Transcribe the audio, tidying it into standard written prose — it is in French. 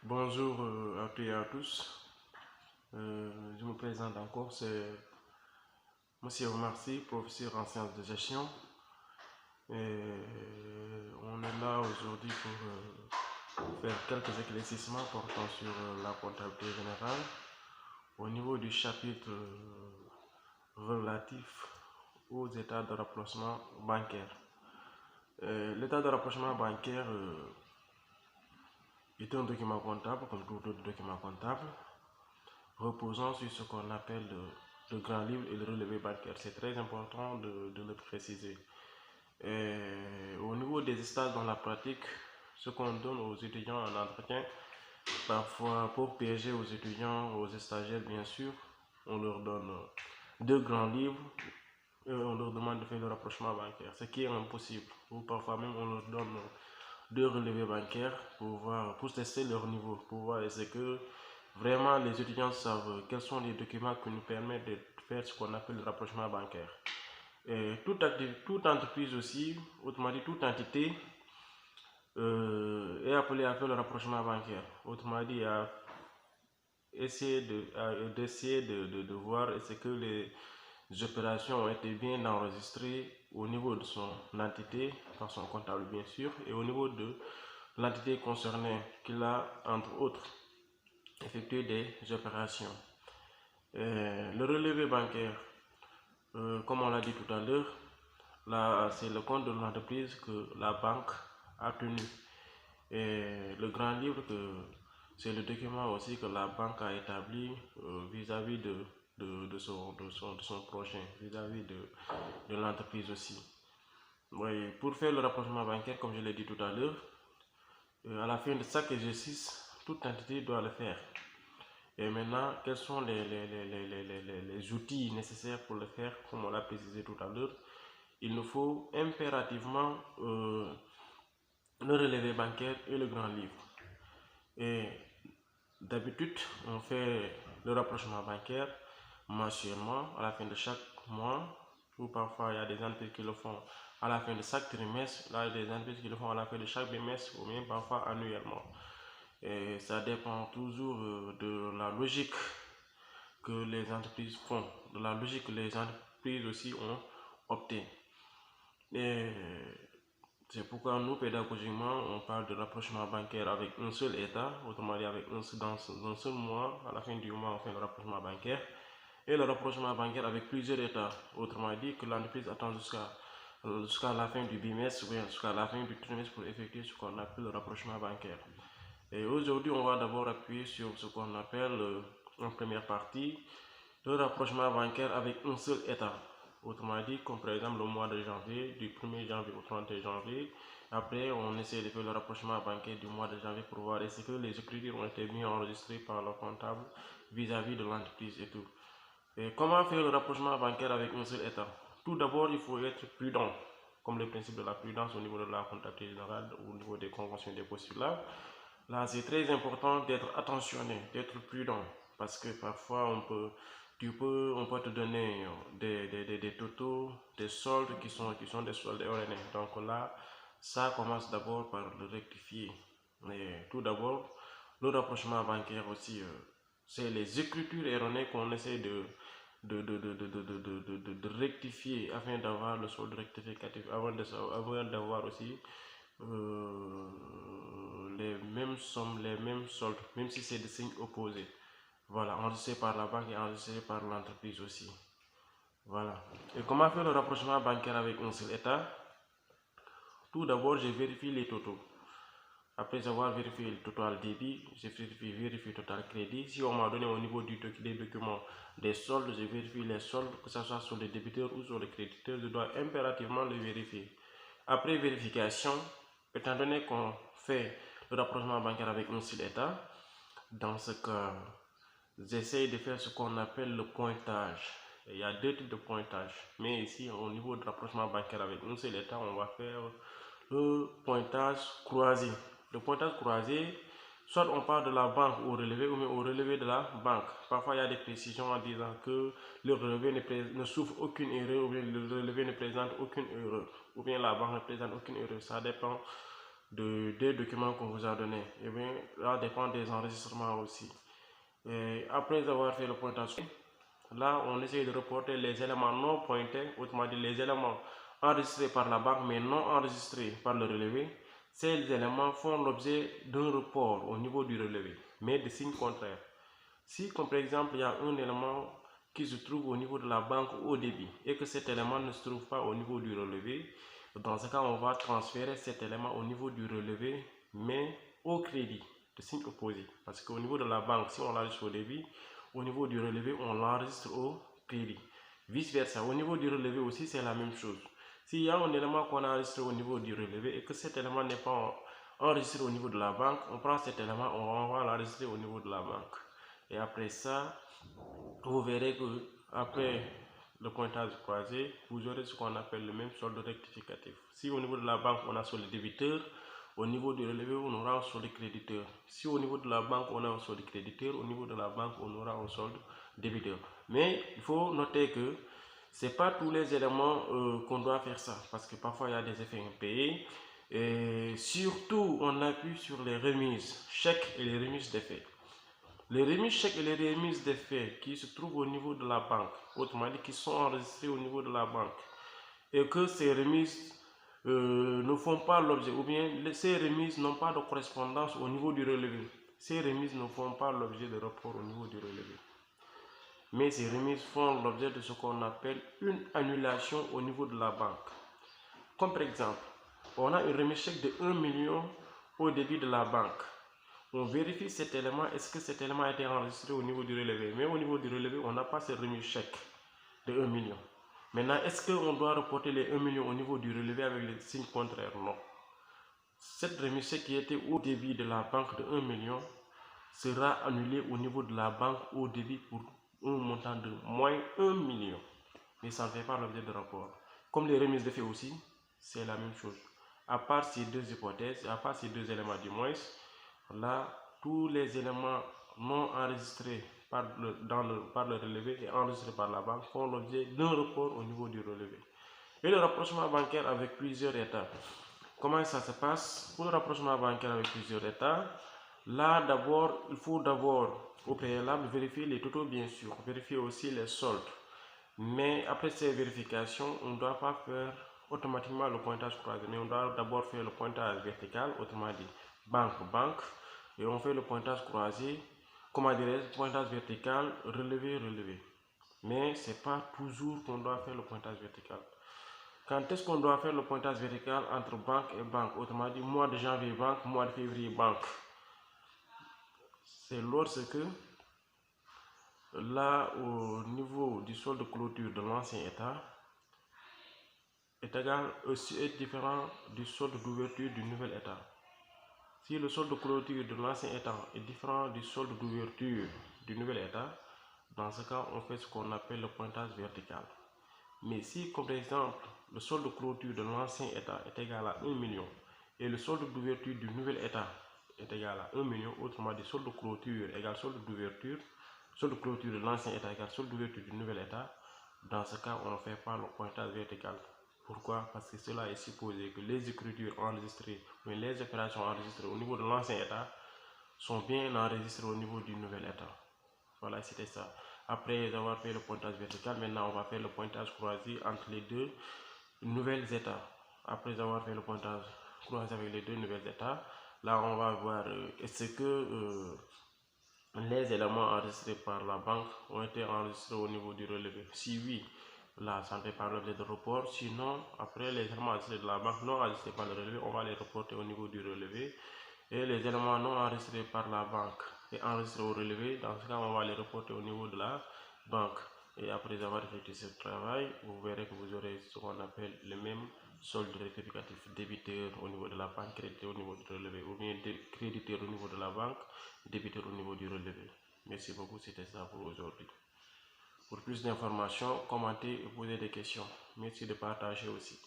Bonjour à toutes et à tous. Je me présente encore, c'est Monsieur Omar Sy, professeur en sciences de gestion. Et on est là aujourd'hui pour faire quelques éclaircissements portant sur la comptabilité générale au niveau du chapitre relatif aux états de rapprochement bancaire. L'état de rapprochement bancaire est un document comptable, comme tout autre document comptable, reposant sur ce qu'on appelle le grand livre et le relevé bancaire. C'est très important de le préciser. Et au niveau des stages dans la pratique, ce qu'on donne aux étudiants en entretien, parfois pour piéger aux étudiants, aux stagiaires bien sûr, on leur donne deux grands livres et on leur demande de faire le rapprochement bancaire, ce qui est impossible. Ou parfois même on leur donne deux relevés bancaires pour tester leur niveau, pour voir est-ce que vraiment les étudiants savent quels sont les documents qui nous permettent de faire ce qu'on appelle le rapprochement bancaire. Et toute entreprise aussi, autrement dit toute entité, est appelée à faire le rapprochement bancaire. Autrement dit, à essayer de voir est-ce que les opérations ont été bien enregistrées au niveau de son entité, par son comptable bien sûr, et au niveau de l'entité concernée qu'il a entre autres effectué des opérations. Le relevé bancaire, comme on l'a dit tout à l'heure, là c'est le compte de l'entreprise que la banque a tenu. Et le grand livre, c'est le document aussi que la banque a établi vis-à-vis de son prochain, vis-à-vis de l'entreprise aussi. Oui, pour faire le rapprochement bancaire, comme je l'ai dit tout à l'heure, à la fin de chaque exercice, toute entité doit le faire. Et maintenant, quels sont les outils nécessaires pour le faire, comme on l'a précisé tout à l'heure? Il nous faut impérativement le relevé bancaire et le grand livre. Et d'habitude, on fait le rapprochement bancaire mensuellement à la fin de chaque mois, ou parfois il y a des entreprises qui le font à la fin de chaque trimestre, là il y a des entreprises qui le font à la fin de chaque bimestre ou même parfois annuellement. Et ça dépend toujours de la logique que les entreprises font, de la logique que les entreprises aussi ont opté. Et c'est pourquoi nous, pédagogiquement, on parle de rapprochement bancaire avec un seul État, autrement dit avec dans un seul mois, à la fin du mois, on fait le rapprochement bancaire, et le rapprochement bancaire avec plusieurs États, autrement dit que l'entreprise attend jusqu'à la fin du bimestre ou bien jusqu'à la fin du trimestre pour effectuer ce qu'on appelle le rapprochement bancaire. Et aujourd'hui, on va d'abord appuyer sur ce qu'on appelle en première partie le rapprochement bancaire avec un seul État. Autrement dit, comme par exemple le mois de janvier, du 1er janvier au 31 janvier. Après, on essaie de faire le rapprochement bancaire du mois de janvier pour voir est-ce que les écritures ont été bien enregistrées par le comptable vis-à-vis de l'entreprise et tout. Et comment faire le rapprochement bancaire avec un seul État? Tout d'abord, il faut être prudent, comme le principe de la prudence au niveau de la comptabilité générale, au niveau des conventions des postulats. Là, c'est très important d'être attentionné, d'être prudent, parce que parfois on peut te donner des totaux, des soldes qui sont des soldes erronés. Donc là, ça commence d'abord par le rectifier. Mais tout d'abord, le rapprochement bancaire aussi, c'est les écritures erronées qu'on essaie de rectifier afin d'avoir le solde rectificatif, avant d'avoir aussi les mêmes sommes, les mêmes soldes, même si c'est des signes opposés. Voilà, enregistré par la banque et enregistré par l'entreprise aussi. Voilà. Et comment faire le rapprochement bancaire avec un seul État? Tout d'abord, je vérifie les totaux. Après avoir vérifié le total débit, je vérifie le total crédit. Si on m'a donné au niveau des documents des soldes, je vérifie les soldes, que ce soit sur les débiteurs ou sur les créditeurs, je dois impérativement les vérifier. Après vérification, étant donné qu'on fait le rapprochement bancaire avec un seul État, dans ce cas, j'essaie de faire ce qu'on appelle le pointage. Il y a deux types de pointage. Mais ici, au niveau de rapprochement bancaire avec un seul État, on va faire le pointage croisé. Le pointage croisé, soit on part de la banque au relevé ou même au relevé de la banque. Parfois, il y a des précisions en disant que le relevé ne souffre aucune erreur ou bien le relevé ne présente aucune erreur ou bien la banque ne présente aucune erreur. Ça dépend des documents qu'on vous a donnés. Et bien, là dépend des enregistrements aussi. Et après avoir fait le pointage, là on essaie de reporter les éléments non pointés, autrement dit les éléments enregistrés par la banque mais non enregistrés par le relevé. Ces éléments font l'objet d'un report au niveau du relevé, mais de signe contraire. Si, comme par exemple, il y a un élément qui se trouve au niveau de la banque au débit et que cet élément ne se trouve pas au niveau du relevé, dans ce cas, on va transférer cet élément au niveau du relevé, mais au crédit, de signe opposé. Parce qu'au niveau de la banque, si on l'enregistre au débit, au niveau du relevé, on l'enregistre au crédit. Vice versa, au niveau du relevé aussi, c'est la même chose. S'il y a un élément qu'on a enregistré au niveau du relevé et que cet élément n'est pas enregistré au niveau de la banque, on prend cet élément, on va l'enregistrer au niveau de la banque. Et après ça, vous verrez que après le pointage croisé, vous aurez ce qu'on appelle le même solde rectificatif. Si au niveau de la banque, on a solde débiteur, au niveau du relevé, on aura un solde créditeur. Si au niveau de la banque, on a un solde créditeur, au niveau de la banque, on aura un solde débiteur. Mais il faut noter que ce n'est pas tous les éléments qu'on doit faire ça, parce que parfois il y a des effets impayés. Et surtout, on appuie sur les remises, chèques et les remises d'effets. Les remises chèques et les remises d'effets qui se trouvent au niveau de la banque, autrement dit qui sont enregistrés au niveau de la banque, et que ces remises ne font pas l'objet, ou bien ces remises n'ont pas de correspondance au niveau du relevé. Ces remises ne font pas l'objet de rapport au niveau du relevé. Mais ces remises font l'objet de ce qu'on appelle une annulation au niveau de la banque. Comme par exemple, on a une remise chèque de 1 million au débit de la banque. On vérifie cet élément, est-ce que cet élément a été enregistré au niveau du relevé. Mais au niveau du relevé, on n'a pas cette remise chèque de 1 million. Maintenant, est-ce qu'on doit reporter les 1 million au niveau du relevé avec les signes contraires? Non. Cette remise chèque qui était au débit de la banque de 1 million sera annulée au niveau de la banque au débit pour un montant de moins 1 million. Mais ça ne fait pas l'objet de rapport. Comme les remises de fait aussi, c'est la même chose. À part ces deux hypothèses, à part ces deux éléments du moins, là, tous les éléments non enregistrés par le relevé et enregistrés par la banque font l'objet d'un report au niveau du relevé. Et le rapprochement bancaire avec plusieurs états. Comment ça se passe? Pour le rapprochement bancaire avec plusieurs états, là d'abord, il faut d'abord au préalable vérifier les totaux bien sûr, vérifier aussi les soldes. Mais après ces vérifications, on ne doit pas faire automatiquement le pointage croisé, mais on doit d'abord faire le pointage vertical, autrement dit banque, et on fait le pointage croisé, comment dirais-je, pointage vertical, relevé. Mais ce n'est pas toujours qu'on doit faire le pointage vertical. Quand est-ce qu'on doit faire le pointage vertical entre banque et banque? Autrement dit, mois de janvier banque, mois de février banque. C'est lorsque là, au niveau du solde de clôture de l'ancien état, est différent du solde d'ouverture du nouvel état. Si le solde de clôture de l'ancien état est différent du solde d'ouverture du nouvel état, dans ce cas, on fait ce qu'on appelle le pointage vertical. Mais si, comme par exemple, le solde de clôture de l'ancien état est égal à 1 million et le solde d'ouverture du nouvel état est égal à 1 million, autrement dit, solde de clôture égale solde d'ouverture, solde de clôture de l'ancien état égale solde d'ouverture du nouvel état, dans ce cas, on ne fait pas le pointage vertical. Pourquoi? Parce que cela est supposé que les écritures enregistrées, mais les opérations enregistrées au niveau de l'ancien état sont bien enregistrées au niveau du nouvel état. Voilà, c'était ça. Après avoir fait le pointage vertical, maintenant on va faire le pointage croisé entre les deux nouvelles états. Après avoir fait le pointage croisé avec les deux nouvelles états, là on va voir est-ce que les éléments enregistrés par la banque ont été enregistrés au niveau du relevé. Si oui, là ça ne fait pas l'objet de report. Sinon, après les éléments enregistrés de la banque non enregistrés par le relevé, on va les reporter au niveau du relevé. Et les éléments non enregistrés par la banque et enregistrés au relevé, dans ce cas, on va les reporter au niveau de la banque. Et après avoir effectué ce travail, vous verrez que vous aurez ce qu'on appelle le même solde rectificatif débiteur au niveau de la banque, créditeur au niveau du relevé, ou bien créditeur au niveau de la banque, débiteur au niveau du relevé. Merci beaucoup, c'était ça pour aujourd'hui. Pour plus d'informations, commentez et posez des questions. Merci de partager aussi.